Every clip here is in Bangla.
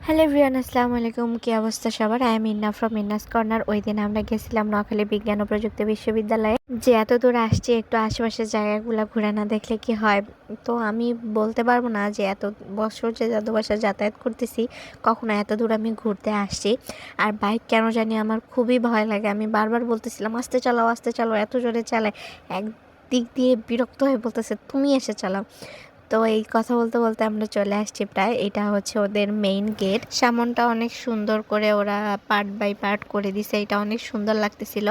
হ্যালো এভরিওয়ান, আসসালামু আলাইকুম। কি অবস্থা সবার? আই এম ইন্না ফ্রম ইন্নাস কর্নার। ওই দিন আমরা গেছিলাম নোয়াখালী বিজ্ঞান ও প্রযুক্তি বিশ্ববিদ্যালয়ে। যে এত দূর আসছি, একটু আশেপাশের জায়গাগুলো ঘুরে না দেখলে কি হয়? তো আমি বলতে পারবো না যে এত বছর যে যত বছর যাতায়াত করতেছি কখনো এত দূর আমি ঘুরতে আসছি। আর বাইক কেন জানি আমার খুবই ভয় লাগে। আমি বারবার বলতেছিলাম আস্তে চালাও, আস্তে চালাও, এত জোরে চালায়। এক দিক দিয়ে বিরক্ত হয়ে বলতেছে তুমি এসে চালাও। তো এই কথা বলতে বলতে আমরা চলে আসছি প্রায়। এটা হচ্ছে ওদের মেইন গেট। সামনটা অনেক সুন্দর করে ওরা পার্ট বাই পার্ট করে দিছে, এটা অনেক সুন্দর লাগতেছিল।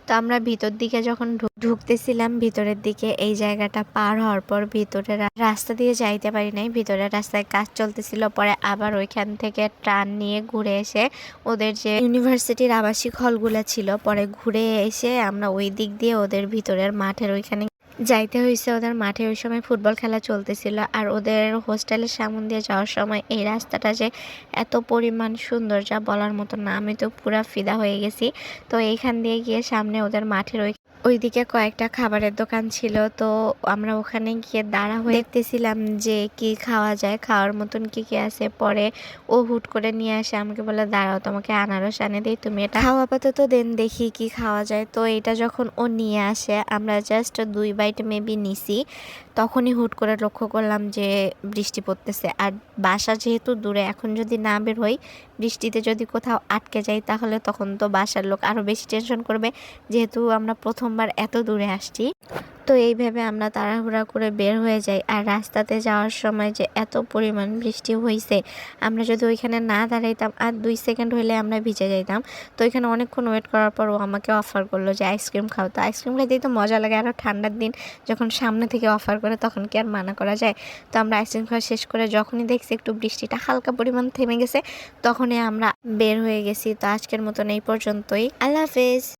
তো আমরা ভিতর দিকে যখন ঢুকতেছিলাম, ভিতরের দিকে এই জায়গাটা পার হওয়ার পর ভিতরে রাস্তা দিয়ে যাইতে পারি নাই, ভিতরের রাস্তায় কাজ চলতেছিল। পরে আবার ওইখান থেকে ট্রান নিয়ে ঘুরে এসে ওদের যে ইউনিভার্সিটির আবাসিক হলগুলো ছিল, পরে ঘুরে এসে আমরা ওই দিক দিয়ে ওদের ভিতরের মাঠের ওইখানে যাইতে হয়েছে। ওদের মাঠে ওই সময় ফুটবল খেলা চলতেছিল। আর ওদের হোস্টেলের সামনে দিয়ে যাওয়ার সময় এই রাস্তাটা যে এত পরিমাণ সুন্দর যা বলার মতো না, আমি তো পুরা ফিদা হয়ে গেছি। তো এইখান দিয়ে গিয়ে সামনে ওদের মাঠের ওইদিকে কয়েকটা খাবারের দোকান ছিল। তো আমরা ওখানে গিয়ে দাঁড়া হয়ে দেখতেছিলাম যে কি খাওয়া যায়, খাওয়ার মতন কি কি আছে। পরে ও হুট করে নিয়ে আসে, আমাকে বলে দাঁড়াও তোমাকে আনারস আনে দিই, তুমি এটা খাও আপাতত, দেন দেখি কি খাওয়া যায়। তো এটা যখন ও নিয়ে আসে, আমরা জাস্ট 2 বাইট মেবি নিছি। তখনই হুট করে লক্ষ্য করলাম যে বৃষ্টি পড়তেছে। আর বাসা যেহেতু দূরে, এখন যদি না বের হই, বৃষ্টিতে যদি কোথাও আটকে যাই, তাহলে তখন তো বাসার লোক আরও বেশি টেনশন করবে, যেহেতু আমরা প্রথমবার এত দূরে আসছি। তো এইভাবে আমরা তাড়াহুড়া করে বের হয়ে যাই। আর রাস্তাতে যাওয়ার সময় যে এত পরিমাণ বৃষ্টি হয়েছে, আমরা যদি ওইখানে না দাঁড়াইতাম আর 2 সেকেন্ড হইলে আমরা ভিজে যাইতাম। তো ওইখানে অনেকক্ষণ ওয়েট করার পর ও আমাকে অফার করলো যে আইসক্রিম খাও। তো আইসক্রিম খাইতেই তো মজা লাগে, আরও ঠান্ডার দিন যখন সামনে থেকে অফার করে তখন কি আর মানা করা যায়? তো আমরা আইসক্রিম খাওয়া শেষ করে যখনই দেখছি একটু বৃষ্টিটা হালকা পরিমাণ থেমে গেছে, তখনই আমরা বের হয়ে গেছি। তো আজকের মতন এই পর্যন্তই। আল্লাহ হাফেজ।